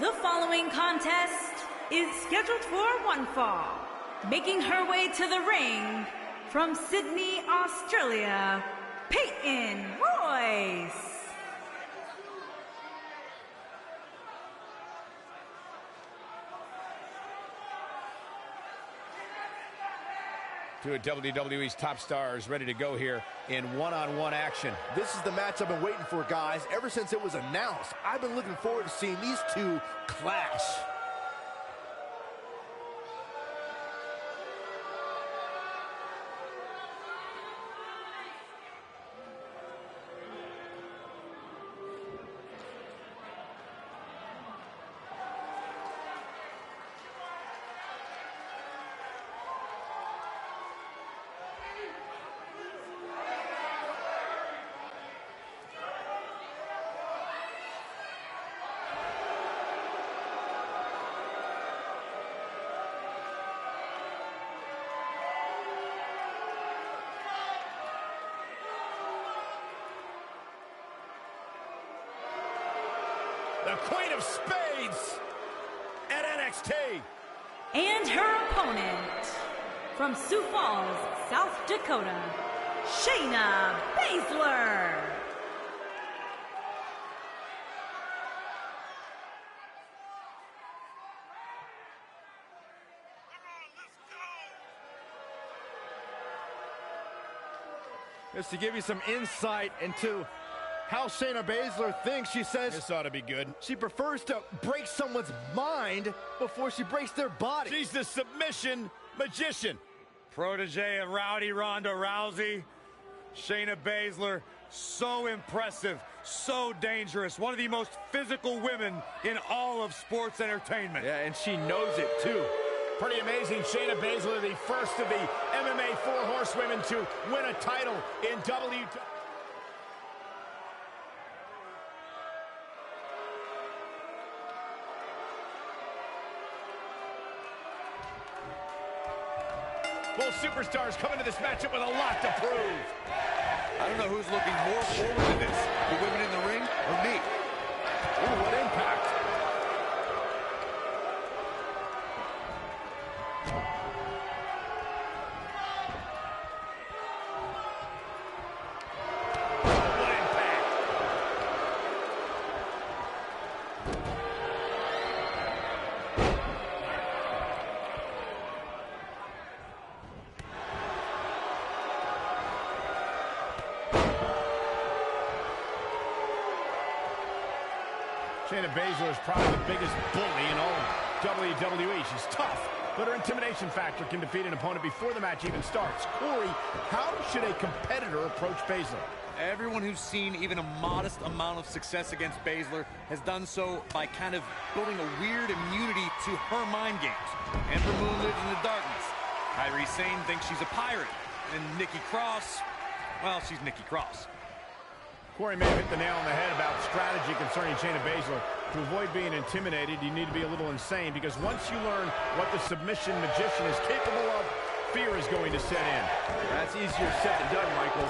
The following contest is scheduled for one fall. Making her way to the ring from Sydney, Australia, Peyton, Royce. Two of WWE's top stars ready to go here in one-on-one action. This is the match I've been waiting for, guys. Ever since it was announced, I've been looking forward to seeing these two clash. The Queen of Spades at NXT. And her opponent, from Sioux Falls, South Dakota, Shayna Baszler. Just to give you some insight into how Shayna Baszler thinks, she says This ought to be good. she prefers to break someone's mind before she breaks their body. She's the submission magician. Protege of Rowdy Ronda Rousey, Shayna Baszler, so impressive, so dangerous. One of the most physical women in all of sports entertainment. Yeah, and she knows it too. Pretty amazing. Shayna Baszler, the first of the MMA four horsewomen to win a title in WWE. Both superstars coming to this matchup with a lot to prove. I don't know who's looking more forward to this, the women in the ring or me. Ooh, what impact. Shayna Baszler is probably the biggest bully in all of WWE. She's tough, but her intimidation factor can defeat an opponent before the match even starts. Corey, how should a competitor approach Baszler? Everyone who's seen even a modest amount of success against Baszler has done so by kind of building a weird immunity to her mind games. Ember Moon lives in the darkness. Kairi Sane thinks she's a pirate. And Nikki Cross, well, she's Nikki Cross. Corey may have hit the nail on the head about strategy concerning Shayna Baszler. To avoid being intimidated, you need to be a little insane, because once you learn what the submission magician is capable of, fear is going to set in. That's easier said than done, Michael.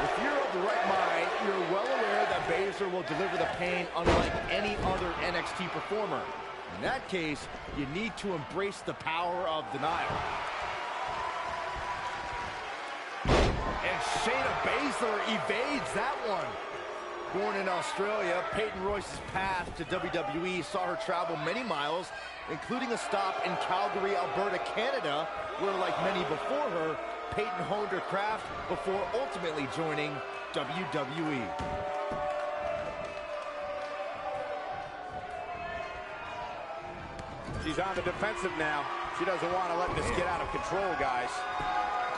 If you're of the right mind, you're well aware that Baszler will deliver the pain unlike any other NXT performer. In that case, you need to embrace the power of denial. And Shayna Baszler evades that one. Born in Australia, Peyton Royce's path to WWE saw her travel many miles, including a stop in Calgary, Alberta, Canada, where, like many before her, Peyton honed her craft before ultimately joining WWE. She's on the defensive now. She doesn't want to let this get out of control, guys.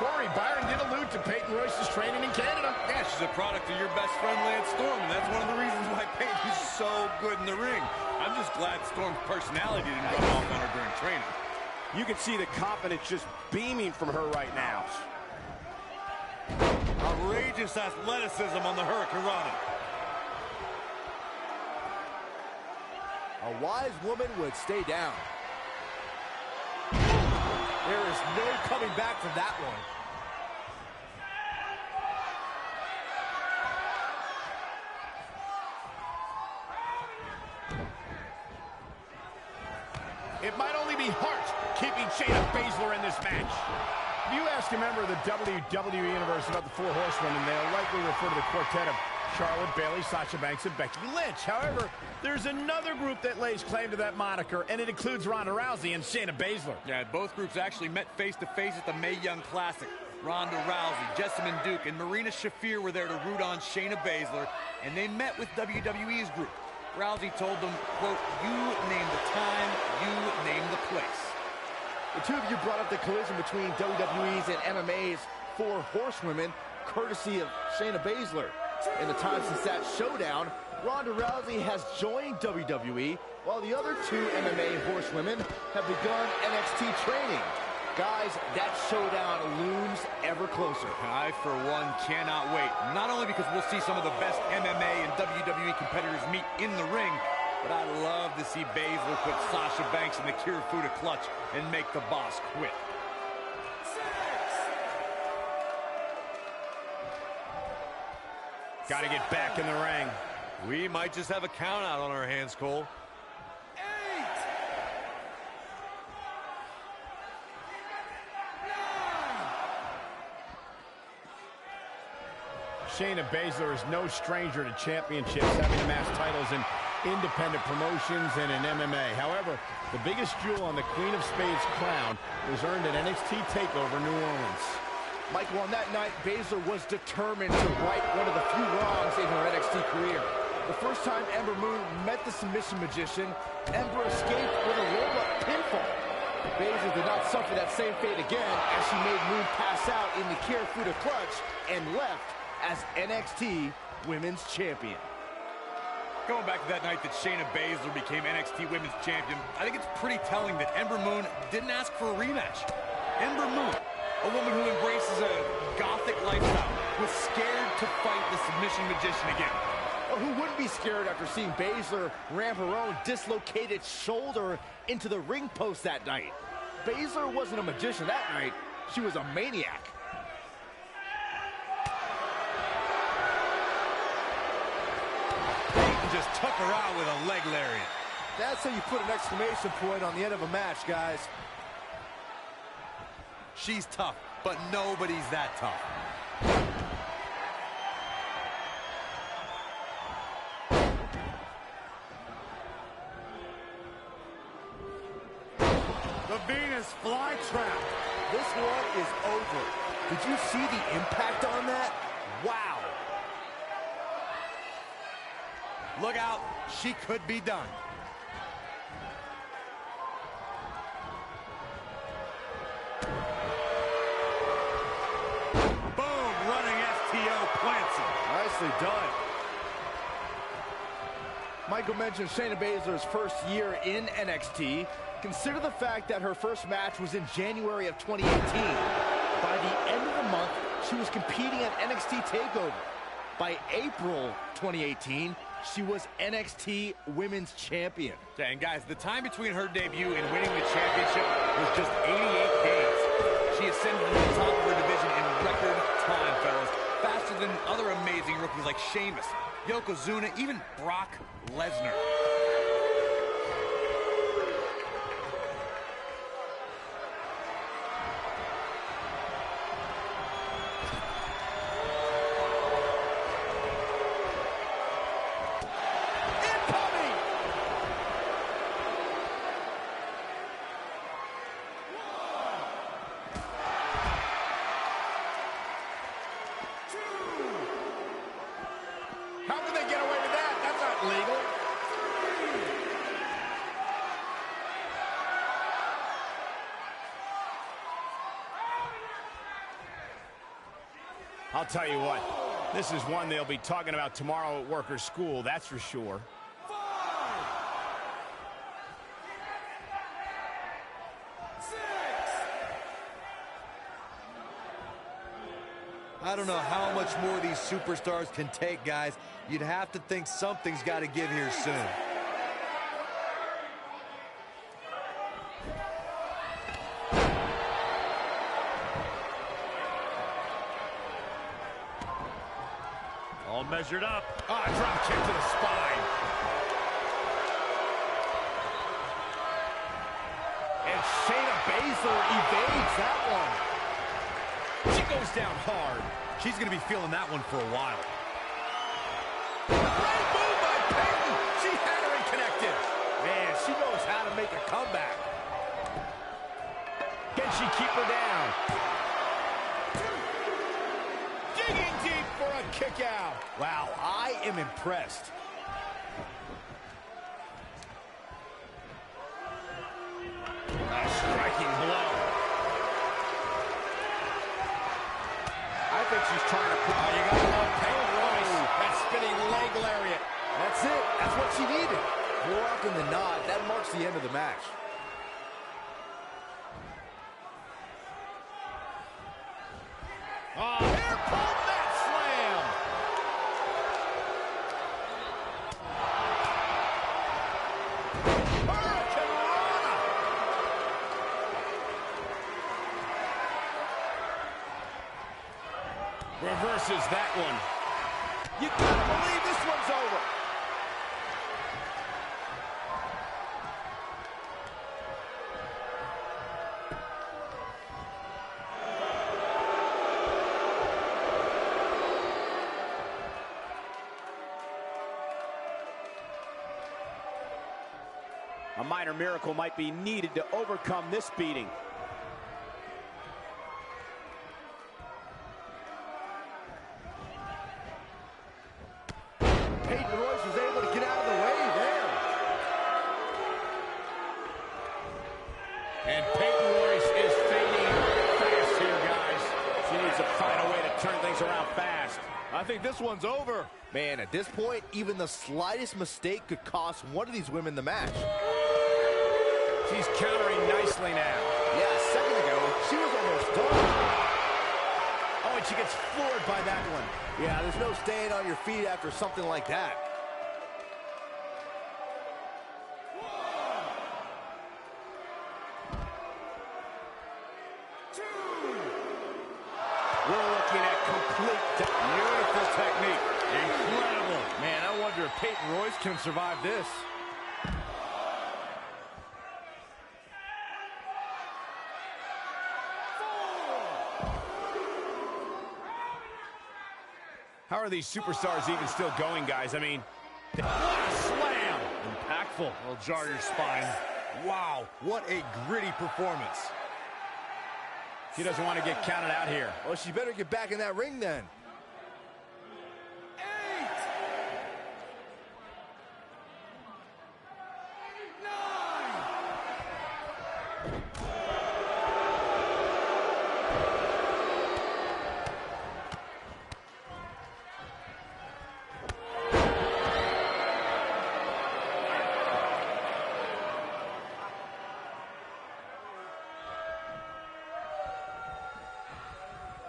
Corey, Byron did allude to Peyton Royce's training in Canada. Yeah, she's a product of your best friend, Lance Storm, and that's one of the reasons why Peyton's so good in the ring. I'm just glad Storm's personality didn't rub off on her during training. You can see the confidence just beaming from her right now. Outrageous athleticism on the Hurricane Rana. A wise woman would stay down. There is no coming back from that one. It might only be heart keeping Shayna Baszler in this match. If you ask a member of the WWE Universe about the Four Horsewomen, they'll likely refer to the quartet of Charlotte, Bayley, Sasha Banks, and Becky Lynch. However, there's another group that lays claim to that moniker, and it includes Ronda Rousey and Shayna Baszler. Yeah, both groups actually met face-to-face at the Mae Young Classic. Ronda Rousey, Jessamine Duke, and Marina Shafir were there to root on Shayna Baszler, and they met with WWE's group. Rousey told them, quote, "You name the time, you name the place." The two of you brought up the collision between WWE's and MMA's Four Horsewomen, courtesy of Shayna Baszler. In the time since that showdown, Ronda Rousey has joined WWE, while the other two MMA horsewomen have begun NXT training. Guys, that showdown looms ever closer. I, for one, cannot wait. Not only because we'll see some of the best MMA and WWE competitors meet in the ring, but I'd love to see Baszler put Sasha Banks in the Kirifuda clutch and make the boss quit. Got to get back in the ring. We might just have a count out on our hands, Cole. Shayna Baszler is no stranger to championships, having amassed titles in independent promotions and in MMA. However, the biggest jewel on the Queen of Spades crown was earned at NXT TakeOver New Orleans. Michael, on that night, Baszler was determined to right one of the few wrongs in her NXT career. The first time Ember Moon met the submission magician, Ember escaped with a roll-up pinfall. Baszler did not suffer that same fate again as she made Moon pass out in the Kirifuda clutch and left as NXT Women's Champion. Going back to that night that Shayna Baszler became NXT Women's Champion, I think it's pretty telling that Ember Moon didn't ask for a rematch. Ember Moon, a woman who embraces a gothic lifestyle, was scared to fight the submission magician again. Well, who wouldn't be scared after seeing Baszler ram her own dislocated shoulder into the ring post that night? Baszler wasn't a magician that night, she was a maniac. Peyton just took her out with a leg lariat. That's how you put an exclamation point on the end of a match, guys. She's tough, but nobody's that tough. The Venus flytrap. This one is over. Did you see the impact on that? Wow. Look out, she could be done. Boom, running STO plants him. Nicely done. Michael mentioned Shayna Baszler's first year in NXT. Consider the fact that her first match was in January of 2018. By the end of the month, she was competing at NXT TakeOver. By April 2018, she was NXT Women's Champion. Yeah, and guys, the time between her debut and winning the championship was just 88 days. She ascended to the top of her division in record time, fellas. Faster than other amazing rookies like Sheamus, Yokozuna, even Brock Lesnar. How can they get away with that? That's not legal. I'll tell you what, this is one they'll be talking about tomorrow at Workers' School, that's for sure. I don't know how much more these superstars can take, guys. You'd have to think something's got to give here soon. All measured up. Ah, drop kick to the spine. Baszler evades that one. She goes down hard. She's going to be feeling that one for a while. Great move by Peyton. She had her connected. Man, she knows how to make a comeback. Can she keep her down? Digging deep for a kick out. Wow, I am impressed. A striking blow. I think she's trying to put... Oh, you got to love Peyton Royce. That spinning leg lariat. That's it. That's what she needed. More often than not, that marks the end of the match. Oh, here pulled that slam. Hurricane Rana. Reverses that one. You gotta believe this one's over. A minor miracle might be needed to overcome this beating. Peyton Royce was able to get out of the way there. And Peyton Royce is fading fast here, guys. She needs to find a way to turn things around fast. I think this one's over. Man, at this point, even the slightest mistake could cost one of these women the match. She's countering nicely now. Yeah, a second ago, she was almost done. Oh, and she gets floored by that one. Yeah, there's no staying on your feet after something like that. We're looking at complete beautiful technique. Incredible. Man, I wonder if Peyton Royce can survive this. How are these superstars even still going, guys? I mean, what a slam. Impactful. It'll jar your spine. Wow, what a gritty performance. She doesn't want to get counted out here. Well, she better get back in that ring then.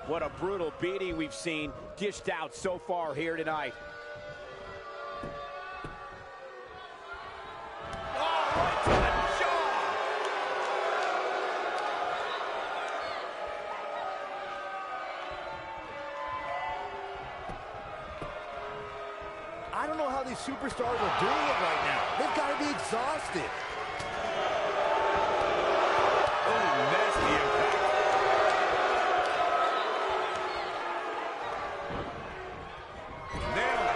What a brutal beating we've seen dished out so far here tonight. Oh, right to the jaw. I don't know how these superstars are doing it right now. They've got to be exhausted. Oh, nasty impact. Nailed it.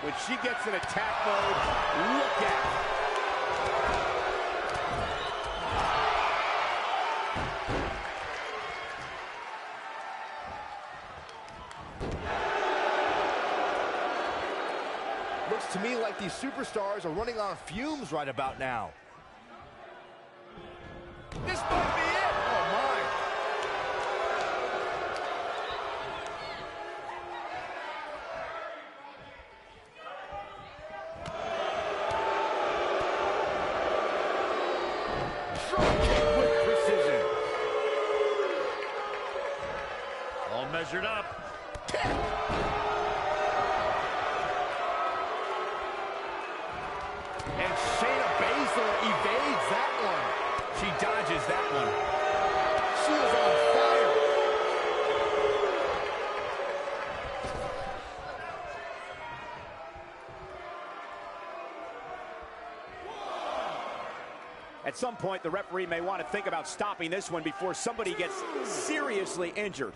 When she gets in attack mode, look out. Looks to me like these superstars are running on fumes right about now. This might be it. Oh, my. Drop kick with precision. All measured up. And Shayna Baszler evades that one. She dodges that one. She is on fire. At some point, the referee may want to think about stopping this one before somebody gets seriously injured.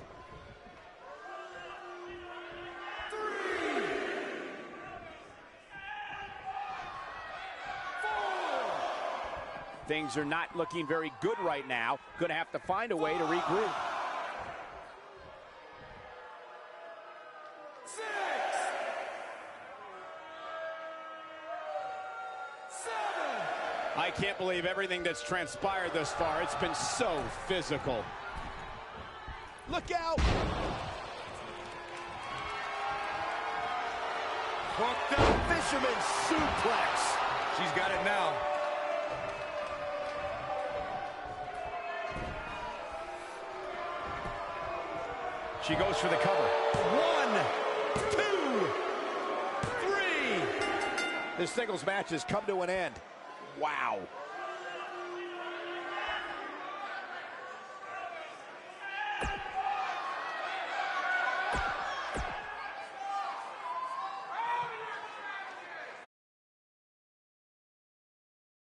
Things are not looking very good right now. Going to have to find a way to regroup. 6, 7. I can't believe everything that's transpired thus far. It's been so physical. Look out! Hooked up, fisherman suplex. She's got it now. She goes for the cover. 1, 2, 3. This singles match has come to an end. Wow.